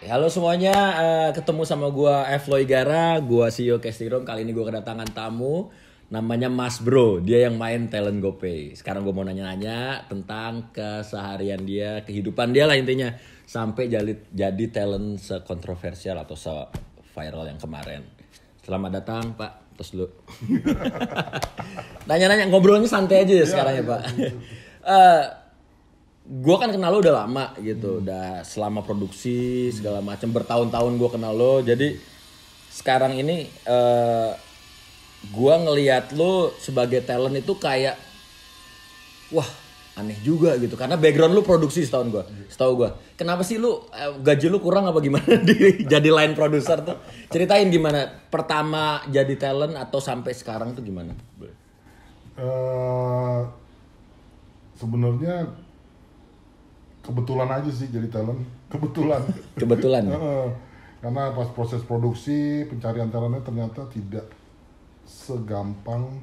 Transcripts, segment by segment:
Halo semuanya, ketemu sama gua Floy Gara, gua CEO Casting Room. Kali ini gua kedatangan tamu namanya Mas Bro. Dia yang main talent GoPay. Sekarang gua mau nanya-nanya tentang keseharian dia, kehidupan dia lah intinya sampai jadi talent sekontroversial atau se-viral yang kemarin. Selamat datang, Pak. Terus dulu. Nanya-nanya, ngobrolnya santai aja ya sekarang ya, Pak. Gue kan kenal lo udah lama gitu, udah selama produksi segala macam, bertahun-tahun gue kenal lo. Jadi sekarang ini gue ngelihat lo sebagai talent itu kayak wah aneh juga gitu, karena background lo produksi setahu gue. Kenapa sih lo gaji lo kurang apa gimana jadi line producer tuh? Ceritain gimana pertama jadi talent atau sampai sekarang tuh gimana? Sebenarnya kebetulan aja sih jadi talent, kebetulan. Karena pas proses produksi pencarian talentnya ternyata tidak segampang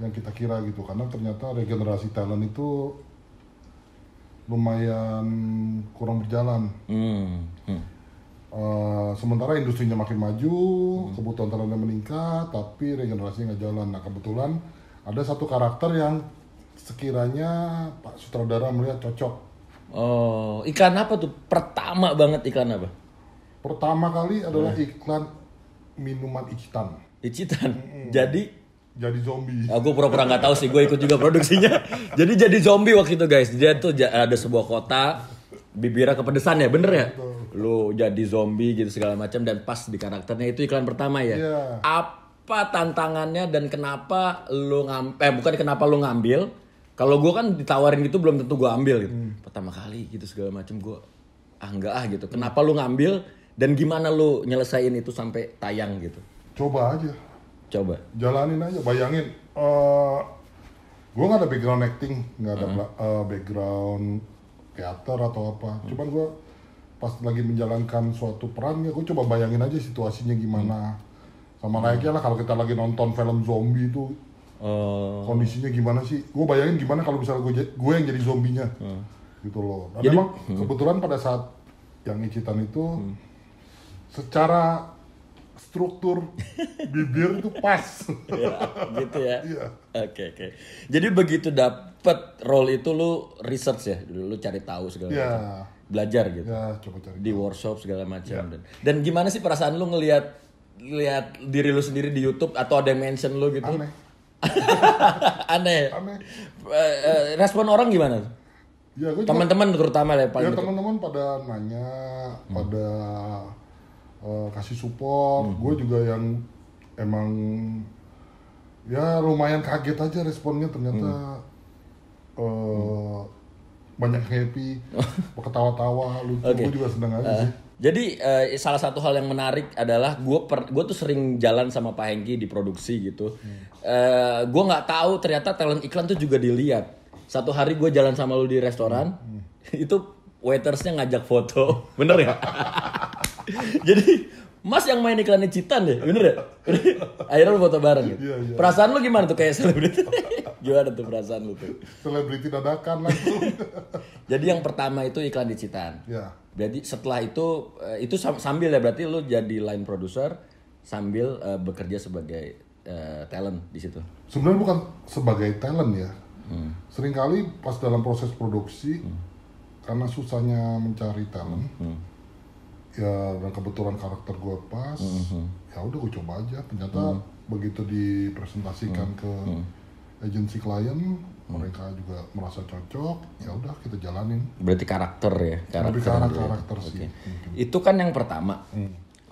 yang kita kira gitu, karena ternyata regenerasi talent itu lumayan kurang berjalan. Sementara industrinya makin maju, kebutuhan talentnya meningkat, tapi regenerasinya nggak jalan. Nah kebetulan ada satu karakter yang sekiranya Pak Sutradara melihat cocok. Oh, iklan apa tuh? Pertama banget iklan apa? Pertama kali adalah iklan minuman Icitan. Icitan. Jadi zombie. Aku pura-pura nggak tahu sih, gue ikut juga produksinya. jadi zombie waktu itu guys. Dia tuh ada sebuah kota, bibirnya kepedesan ya, bener ya? Betul. Lu jadi zombie gitu segala macam, dan pas di karakternya itu iklan pertama ya. Yeah. Apa tantangannya dan kenapa lu kenapa lu ngambil? Kalau gue kan ditawarin gitu belum tentu gue ambil gitu. Pertama kali gitu segala macam gue enggak gitu. Kenapa lu ngambil dan gimana lu nyelesain itu sampai tayang gitu? Coba aja. Jalanin aja, bayangin. Gue nggak ada background acting, nggak ada background teater atau apa. Cuman gue pas lagi menjalankan suatu peran ya gue coba bayangin aja situasinya gimana. Sama layaknya lah kalau kita lagi nonton film zombie itu. Kondisinya gimana sih? Gue bayangin gimana kalau misalnya gue yang jadi zombinya, gitu loh. Dan memang kebetulan pada saat yang Icitan itu, secara struktur bibir itu pas. Ya, gitu ya. Iya. Oke. Jadi begitu dapet role itu lu research ya, lu cari tahu segala macam, belajar gitu. Ya, coba cari. Di workshop segala macam. Dan gimana sih perasaan lu ngelihat diri lu sendiri di YouTube atau ada yang mention lu gitu? Aneh. Respon orang gimana? Ya, teman-teman terutama ya paling. Ya teman-teman pada nanya, pada kasih support. Gue juga yang emang ya lumayan kaget aja responnya, ternyata banyak happy, ketawa-tawa, lucu. Gue juga seneng aja sih. Jadi salah satu hal yang menarik adalah gue tuh sering jalan sama Pak Hengki di produksi gitu. Gue nggak tahu ternyata talent iklan tuh juga dilihat. Satu hari gue jalan sama lu di restoran, itu waitersnya ngajak foto, bener ya? Jadi Mas yang main iklan Icitan ya, bener ya? Akhirnya lu foto bareng gitu. Iya. Perasaan lu gimana tuh kayak selebriti? Gimana tuh perasaan lu tuh? Selebriti dadakan langsung. Jadi yang pertama itu iklan Icitan. Ya. Jadi setelah itu sambil ya, berarti lu jadi line producer sambil bekerja sebagai talent di situ. Sebenarnya bukan sebagai talent ya. Seringkali pas dalam proses produksi, karena susahnya mencari talent, ya dan kebetulan karakter gue pas, ya udah gue coba aja. Ternyata begitu dipresentasikan ke agensi klien, mereka juga merasa cocok, ya udah kita jalanin. Berarti karakter ya, karakter sih. Okay. Itu kan yang pertama.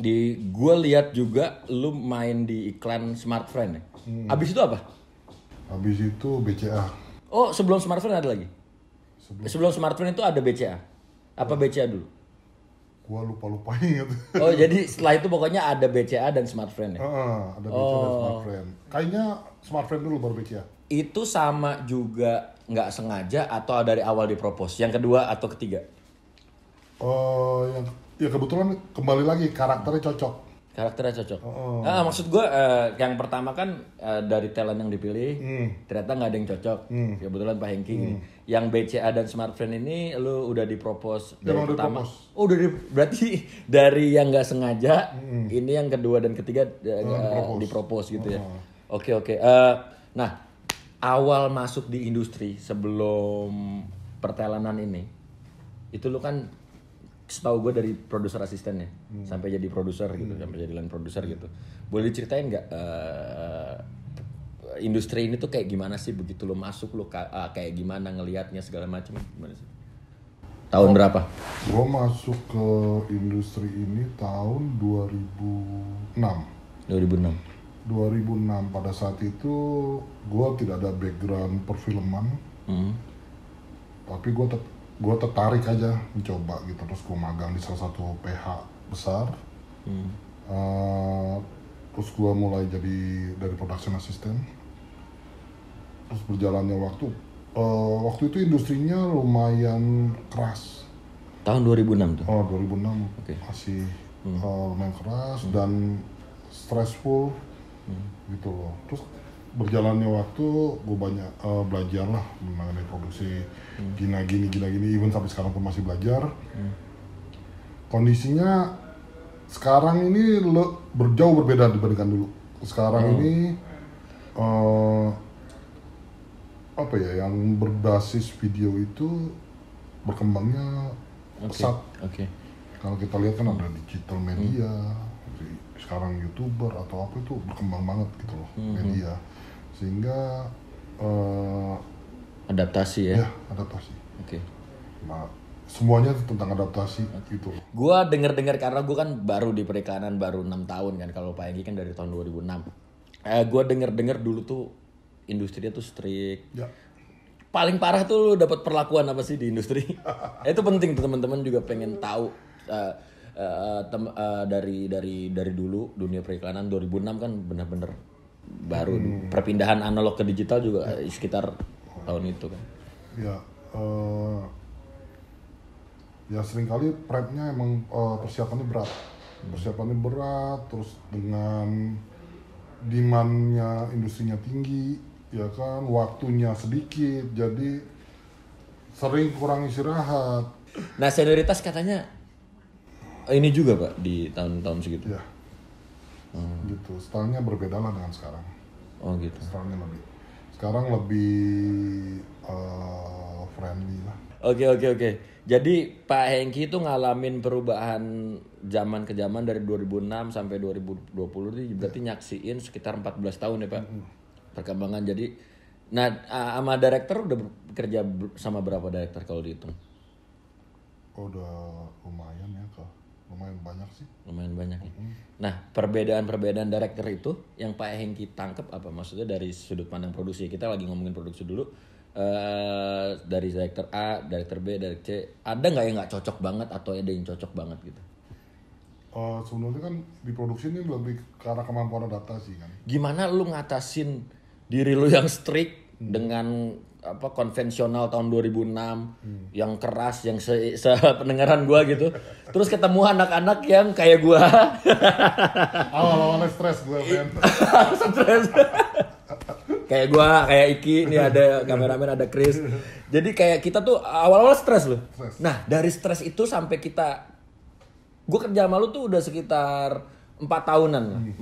Gue lihat juga lu main di iklan Smartfren ya. Abis itu apa? Abis itu BCA. Oh, sebelum Smartfren ada lagi? Sebelum Smartfren itu ada BCA. Apa BCA dulu? Gua lupa inget. Oh, jadi setelah itu pokoknya ada BCA dan Smartfren ya? Ada BCA dan Smartfren. Kayaknya Smartfren dulu baru BCA. Itu sama juga nggak sengaja atau dari awal dipropose? Yang kedua atau ketiga? Ya kebetulan kembali lagi karakternya cocok. Karakternya cocok. Maksud gue yang pertama kan dari talent yang dipilih ternyata nggak ada yang cocok. Kebetulan Pak Hengki ini. Yang BCA dan Smartfriend ini lu udah dipropose dari pertama. Oh berarti dari yang nggak sengaja ini yang kedua dan ketiga dipropose gitu ya. Oke. Nah awal masuk di industri sebelum pertelenan ini itu lu kan setahu gue dari produser asistennya sampai jadi produser gitu, sampai jadi line produser gitu. Boleh diceritain nggak industri ini tuh kayak gimana sih begitu lo masuk lo kayak gimana ngelihatnya segala macam gimana sih? Tahun berapa? Gue masuk ke industri ini tahun 2006. 2006 pada saat itu gue tidak ada background perfilman, tapi gue tertarik aja mencoba gitu, terus gue magang di salah satu PH besar, terus gue mulai jadi dari production assistant, terus berjalannya waktu itu industrinya lumayan keras. Tahun 2006 tuh? 2006 masih lumayan keras dan stressful gitu loh. Terus berjalannya waktu gue banyak belajar lah mengenai produksi gini, even sampai sekarang pun masih belajar. Kondisinya sekarang ini jauh berbeda dibandingkan dulu. Sekarang ini yang berbasis video itu berkembangnya pesat. Kalau kita lihat kan ada digital media, sekarang YouTuber atau apa itu berkembang banget gitu loh media. Sehingga adaptasi ya? Ya, adaptasi. Nah, semuanya tentang adaptasi gitu. Gua dengar karena gue kan baru di perikanan baru 6 tahun kan, kalau Pak Hengki kan dari tahun 2006. Gue dengar dulu tuh industrinya tuh strict. Ya. Paling parah tuh lu dapat perlakuan apa sih di industri? Itu penting tuh, teman-teman juga pengen tahu. Dari dulu dunia periklanan 2006 kan benar-benar baru, perpindahan analog ke digital juga sekitar tahun itu kan. Ya seringkali prepnya emang persiapannya berat, terus dengan demandnya industrinya tinggi, ya kan, waktunya sedikit, jadi sering kurang istirahat. Nah senioritas katanya ini juga Pak di tahun-tahun segitu. Ya. Gitu, stylenya berbeda lah dengan sekarang. Oh gitu. Sekarang lebih friendly lah. Oke. Jadi Pak Hengki itu ngalamin perubahan zaman ke zaman dari 2006 sampai 2020 itu berarti nyaksiin sekitar 14 tahun ya Pak. Perkembangan. Jadi sama director udah bekerja sama berapa director kalau dihitung? Udah lumayan ya Kak. Lumayan banyak sih. Lumayan banyak ya. Nah, perbedaan director itu yang Pak Hengki tangkep apa? Maksudnya dari sudut pandang produksi. Kita lagi ngomongin produksi dulu. Dari director A, director B, director C. Ada nggak yang nggak cocok banget atau ada yang cocok banget gitu? Sebenarnya kan di produksi ini lebih ke arah kemampuan adaptasi kan. Gimana lu ngatasin diri lu yang strict dengan konvensional tahun 2006 yang keras, yang sependengaran gua gitu, terus ketemu anak-anak yang kayak gua awal-awalnya stres gua kan. Stres kayak gua, kayak Iki, nih ada kameramen, ada Chris, jadi kayak kita tuh awal-awal stres loh. Nah dari stres itu sampai gua kerja sama lu tuh udah sekitar 4 tahunan.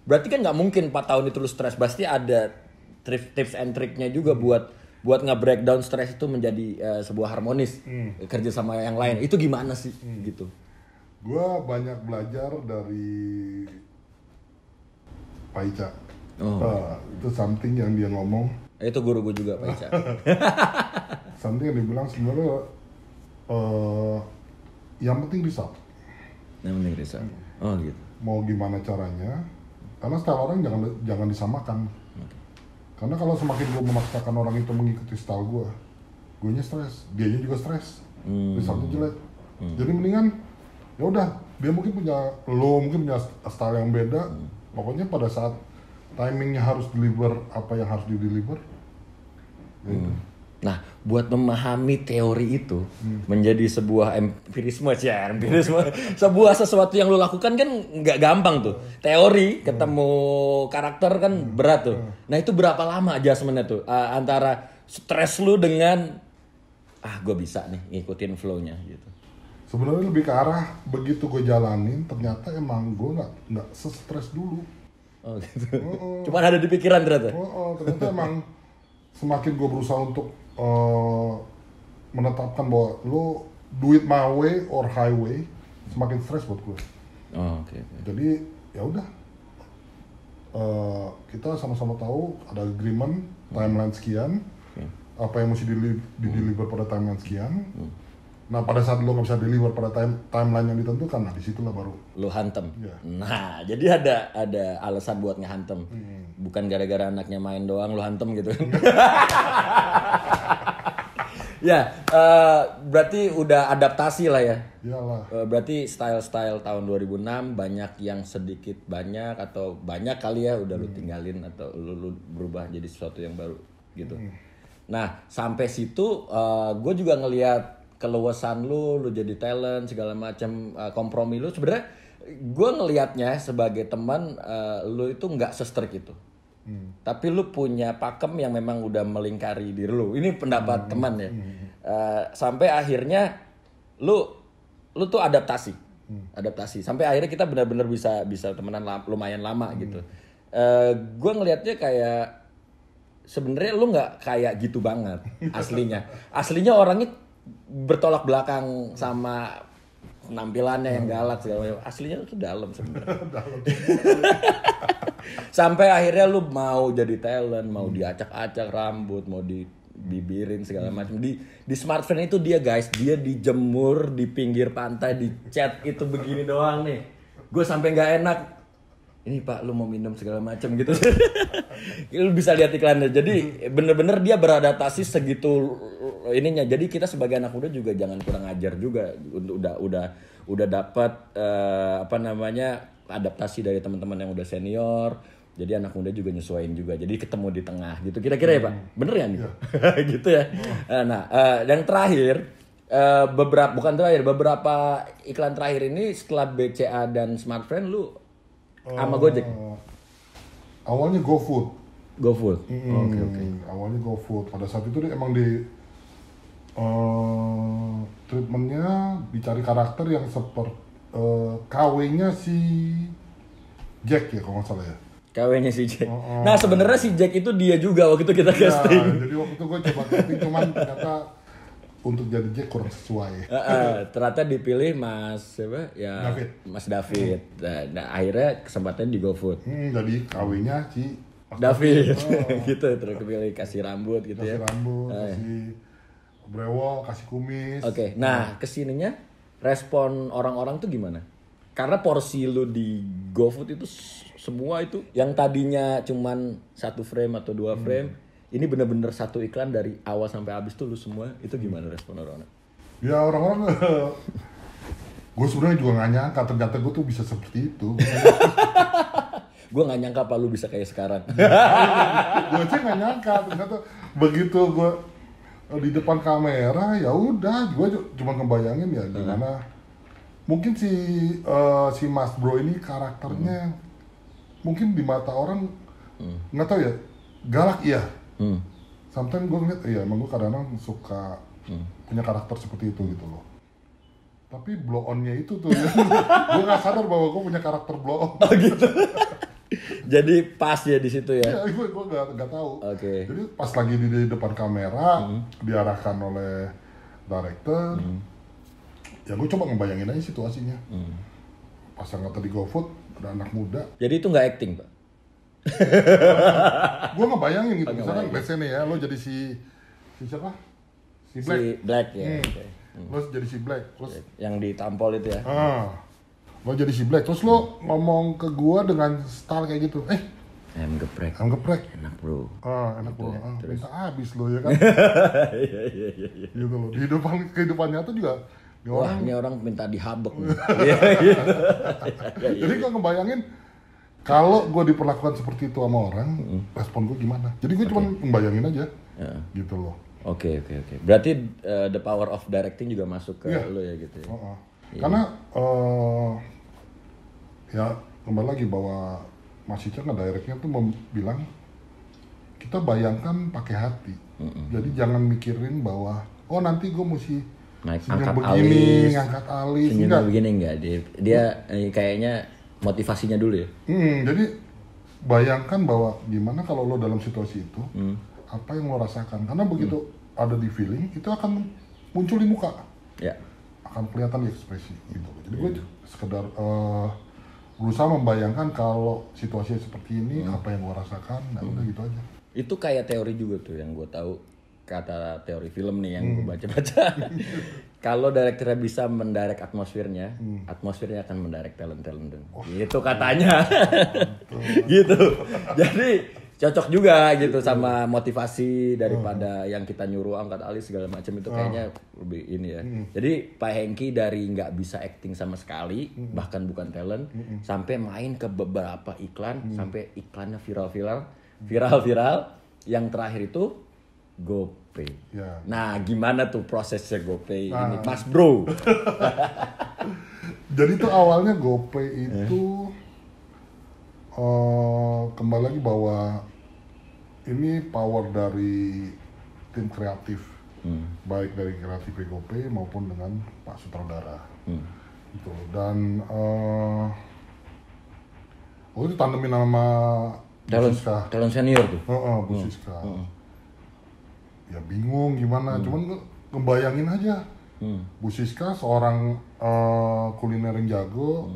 Berarti kan nggak mungkin 4 tahun itu lu stres, pasti ada tips and triknya juga buat nge-breakdown stres itu menjadi sebuah harmonis kerja sama yang lain. Itu gimana sih gitu? Gua banyak belajar dari Pak Ica. Itu something yang dia ngomong. Itu guru gue juga Pak Ica. Something yang dibilang sebenarnya yang penting result. Yang penting result. Oh gitu. Mau gimana caranya? Karena style orang jangan disamakan. Karena kalau semakin gue memaksakan orang itu mengikuti style gue nya stres, dianya juga stres, resultnya jelek. Jadi mendingan ya udah, dia mungkin punya style yang beda. Pokoknya pada saat timingnya harus deliver apa yang harus di deliver, Nah, buat memahami teori itu menjadi sebuah empirisme, sebuah sesuatu yang lu lakukan kan nggak gampang tuh. Teori ketemu karakter kan berat tuh. Nah, itu berapa lama adjustment-nya tuh antara stres lu dengan gue bisa nih ngikutin flow-nya gitu. Sebenarnya lebih ke arah begitu gue jalanin, ternyata emang gue nggak stres dulu. Oh gitu. Cuman ada di pikiran ternyata. Ternyata emang semakin gue berusaha untuk menetapkan bahwa lo do it my way or highway, semakin stres buat gue. Okay. Jadi ya udah, kita sama-sama tahu ada agreement timeline sekian, apa yang mesti di-deliver pada timeline sekian. Nah pada saat lo nggak bisa deliver pada timeline yang ditentukan, nah disitulah baru lo hantem. Yeah. Nah jadi ada alasan buat ngehantem, bukan gara-gara anaknya main doang lo hantem gitu. Ya, berarti udah adaptasi lah ya. Iyalah. Berarti style tahun 2006 banyak yang sedikit banyak atau banyak kali ya udah lu tinggalin atau lu berubah jadi sesuatu yang baru gitu. Nah, sampai situ gue juga ngelihat keluasan lu jadi talent segala macam, kompromi lu sebenarnya gue ngelihatnya sebagai teman, lu itu nggak se-strict itu. Tapi lu punya pakem yang memang udah melingkari diri lu. Ini pendapat teman ya. Sampai akhirnya lu tuh adaptasi. Sampai akhirnya kita benar-benar bisa temenan lumayan lama gitu. Gue ngelihatnya kayak sebenarnya lu nggak kayak gitu banget aslinya. Aslinya orangnya bertolak belakang sama penampilannya yang galak segala macam. Aslinya tuh dalam sebenarnya. Sampai akhirnya lu mau jadi talent, mau diacak-acak rambut, mau dibibirin segala macam. Di smartphone itu dia guys, dia dijemur di pinggir pantai, dicat itu begini doang nih. Gue sampai nggak enak. Ini Pak, lu mau minum segala macam gitu. Lu bisa lihat iklannya. Jadi bener-bener dia beradaptasi segitu ininya. Jadi kita sebagai anak muda juga jangan kurang ajar juga. Udah dapat adaptasi dari teman-teman yang udah senior. Jadi anak muda juga nyesuaiin juga. Jadi ketemu di tengah gitu. Kira-kira ya Pak? Bener ya nih? Gitu ya. Nah, yang terakhir beberapa iklan terakhir ini setelah BCA dan Smartfriend lu sama Gojek? Awalnya GoFood. GoFood? Oke. Awalnya GoFood. Pada saat itu dia emang di treatmentnya dicari karakter yang seperti KW-nya si Jack ya kalau nggak salah ya. KW-nya si Jack. Nah sebenarnya si Jack itu dia juga waktu itu kita casting. Jadi waktu itu gue coba casting cuman ternyata untuk jadi Jack kurang sesuai. Ternyata dipilih Mas siapa? Ya David. Mas David. Nah akhirnya kesempatan di GoFood. Jadi KW-nya si David. Gitu terus kepilih kasih rambut gitu ya. Kasih rambut, kasih brewok, kasih kumis. Oke. Nah kesininya respon orang-orang tuh gimana? Karena porsi lu di GoFood itu semua itu yang tadinya cuman 1 frame atau 2 frame, ini bener-bener satu iklan dari awal sampai habis tuh lu semua, itu gimana respon orang-orang? Ya orang-orang gue sebenarnya juga gak nyangka ternyata gue tuh bisa seperti itu. Gue gak nyangka apa lu bisa kayak sekarang. Gue aja gak nyangka ternyata begitu gue di depan kamera ya udah gue cuma ngebayangin ya gimana mungkin si Mas Bro ini karakternya mungkin di mata orang nggak tahu ya galak iya. Sometimes gue ngeliat iya emang gue kadang-kadang suka punya karakter seperti itu gitu loh. Tapi blow on-nya itu tuh ya. Gue nggak sadar bahwa gue punya karakter blow on. Oh gitu. Jadi pas ya di situ ya. Iya, gue nggak tahu. Oke. Jadi pas lagi di depan kamera diarahkan oleh director, ya gue coba ngebayangin aja situasinya. Pas yang kata di GoFood ada anak muda. Jadi itu nggak acting Pak? Gue ngebayangin gitu. Misalkan let's say nih ya, lo jadi si siapa? Si Black. Si Black ya. Okay. Lo jadi si Black. Terus yang ditampol itu ya. Lo jadi si Black. Terus lo ngomong ke gue dengan style kayak gitu. Ayam geprek. Enak bro. Enak bro. Minta habis lo ya kan. Iya. Gitu loh. Di kehidupan nyata juga. Ini orang minta dihabek. Jadi gue ngebayangin kalau gue diperlakukan seperti itu sama orang, respon gue gimana? Jadi gue cuma ngebayangin aja, gitu loh. Oke. Berarti the power of directing juga masuk ke Iya. lo ya gitu ya. Karena ya kembali lagi bahwa Mas Ica ngedirectnya tuh bilang kita bayangkan pakai hati. Jadi jangan mikirin bahwa oh nanti gue mesti Naik senyum angkat begini, alis, ngangkat alis, senyum enggak. begini enggak dia kayaknya motivasinya dulu ya. Jadi bayangkan bahwa gimana kalau lo dalam situasi itu, apa yang lo rasakan. Karena begitu ada di feeling, itu akan muncul di muka. Ya. Akan kelihatan di ekspresi gitu. Jadi gue sekedar berusaha membayangkan kalau situasinya seperti ini, apa yang gue rasakan, nah udah gitu aja. Itu kayak teori juga tuh yang gue tahu, kata teori film nih yang gue baca-baca. Kalau direkturnya bisa mendirect atmosfernya, atmosfernya akan mendirect talent-talent. Gitu katanya. Gitu. Jadi cocok juga gitu sama motivasi daripada yang kita nyuruh angkat alis segala macam itu kayaknya lebih ini ya. Jadi Pak Hengki dari nggak bisa acting sama sekali, bahkan bukan talent, sampai main ke beberapa iklan, sampai iklannya viral. Yang terakhir itu GoPay. Ya. Nah, gimana tuh prosesnya GoPay ini, Mas Bro? Jadi tuh awalnya GoPay itu kembali lagi bahwa ini power dari tim kreatif, baik dari kreatif GoPay maupun dengan Pak Sutradara. Gitu. Dan itu tandemin sama Bu Siska. Talent senior tuh. Bu Siska. Ya bingung gimana, cuman ngebayangin aja. Bu Siska seorang kuliner yang jago,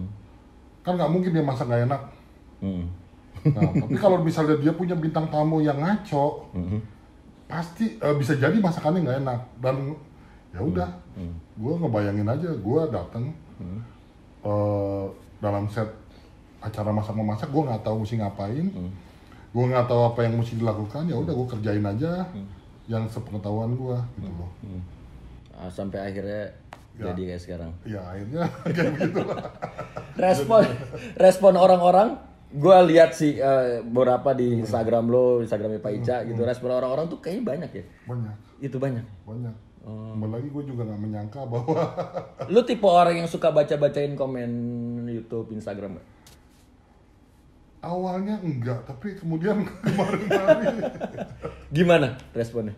kan nggak mungkin dia masak nggak enak. Nah, tapi kalau misalnya dia punya bintang tamu yang ngaco, pasti bisa jadi masakannya nggak enak. Dan ya udah, gue ngebayangin aja, gue datang dalam set acara masak-memasak, gue nggak tahu mesti ngapain, gue nggak tahu apa yang mesti dilakukan, ya udah gue kerjain aja yang sepengetahuan gue gitu loh. Sampai akhirnya jadi kayak sekarang. Ya akhirnya kayak begitu lah. Respon orang-orang, gue lihat sih beberapa di Instagram lo, Instagramnya Pak Ica gitu. Respon orang-orang tuh kayaknya banyak ya. Banyak. Itu banyak. Kembali lagi gue juga nggak menyangka bahwa Lu tipe orang yang suka baca-bacain komen YouTube, Instagram gak? awalnya enggak, tapi kemudian kemarin-kemarin Gimana responnya?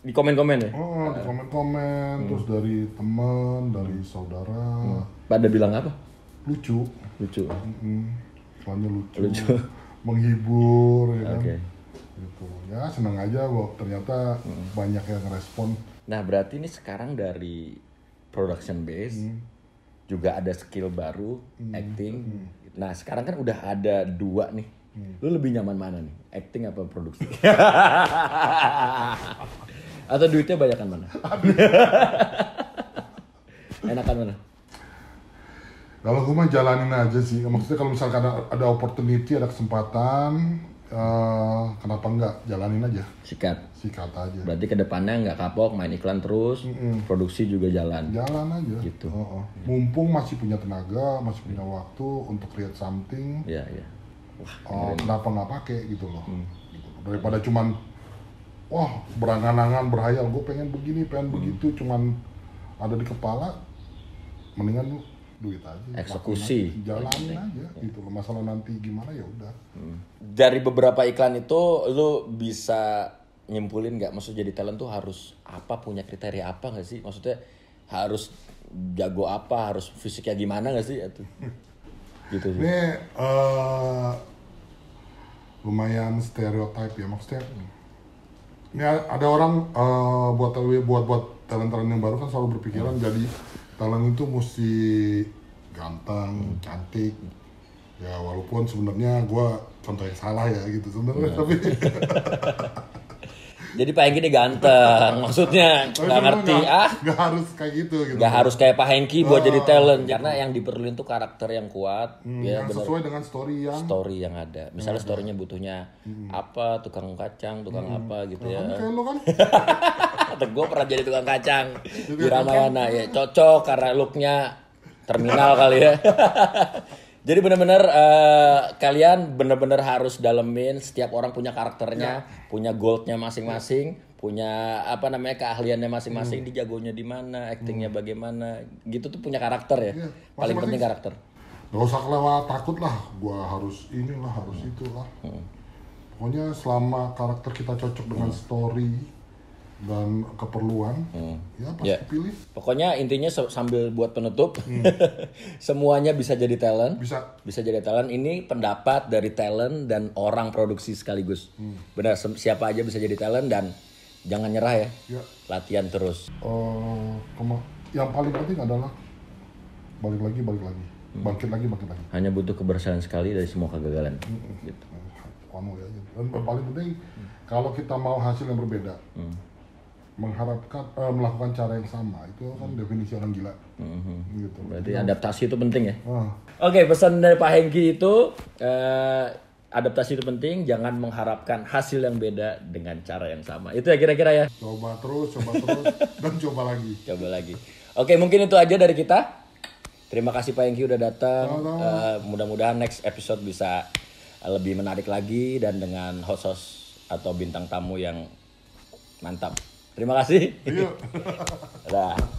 Di komen-komen ya? di komen-komen, terus dari teman, dari saudara, Pada bilang apa? lucu, Lucu. soalnya lucu, menghibur, ya kan, Oke. gitu. Ya senang aja bahwa ternyata banyak yang respon. Nah berarti ini sekarang dari production base juga ada skill baru, acting. Nah sekarang kan udah ada 2 nih. Lu lebih nyaman mana nih? Acting apa produksi? Atau duitnya banyakan mana? Enakan mana? Kalau gue mah jalanin aja sih, maksudnya kalau misalkan ada opportunity, ada kesempatan, kenapa enggak jalanin aja, Sikat. sikat aja, Berarti kedepannya nggak kapok, main iklan terus, produksi juga jalan. jalan aja. Gitu. Mumpung masih punya tenaga, masih punya waktu untuk create something, Iya. kenapa nggak pakai gitu loh. Gitu. Daripada cuman wah berangan-angan berhayal gue pengen begini pengen begitu cuman ada di kepala, mendingan lu duit aja, Eksekusi. lakuin aja, jalanin aja gitu loh. Masalah nanti gimana ya udah. Dari beberapa iklan itu lu bisa nyimpulin nggak, maksud jadi talent tuh harus apa, punya kriteria apa nggak sih? Maksudnya harus jago apa, harus fisiknya gimana nggak sih? Itu gitu sih. Ini lumayan stereotip ya, maksudnya ini ada orang buat talent yang baru kan selalu berpikiran jadi talent itu mesti ganteng, cantik. Ya walaupun sebenarnya gue contoh yang salah ya gitu sebenarnya, tapi Jadi Pak Hengki ini ganteng, maksudnya nggak ngerti nggak harus kayak gitu. Nggak harus kayak Pak Hengki buat jadi talent, karena yang diperluin tuh karakter yang kuat, ya yang bener. sesuai dengan story yang Ada. Misalnya storynya butuhnya apa, tukang kacang, tukang apa gitu ya. kayak lo kan. Atau gue pernah jadi tukang kacang di Ramayana, ya cocok karena looknya terminal kali ya. Jadi benar-benar kalian benar-benar harus dalemin, setiap orang punya karakternya, punya goldnya masing-masing, punya apa namanya keahliannya masing-masing, di jagonya di mana, aktingnya bagaimana, gitu tuh punya karakter ya. Iya, Paling masing-masing. penting karakter. Gak usah kelewat takut lah, gua harus inilah, harus itulah. Pokoknya selama karakter kita cocok dengan story dan keperluan, ya pasti Ya. pilih. Pokoknya intinya sambil buat penutup, semuanya bisa jadi talent. Bisa. Jadi talent. Ini pendapat dari talent dan orang produksi sekaligus. Benar, siapa aja bisa jadi talent dan jangan nyerah ya. Ya. Latihan terus. Yang paling penting adalah balik lagi, bangkit lagi. Hanya butuh kebersihan sekali dari semua kegagalan. Gitu. Ya. Dan paling penting kalau kita mau hasil yang berbeda, melakukan cara yang sama, itu kan definisi orang gila. Gitu. Berarti adaptasi itu penting ya. Ah. Oke, pesan dari Pak Hengki itu adaptasi itu penting, jangan mengharapkan hasil yang beda dengan cara yang sama. Itu ya kira-kira ya. Coba terus, dan coba lagi. Coba lagi. Oke, mungkin itu aja dari kita. Terima kasih Pak Hengki udah datang. Mudah-mudahan next episode bisa lebih menarik lagi dan dengan host-host atau bintang tamu yang mantap. Terima kasih. Yuk. Dah.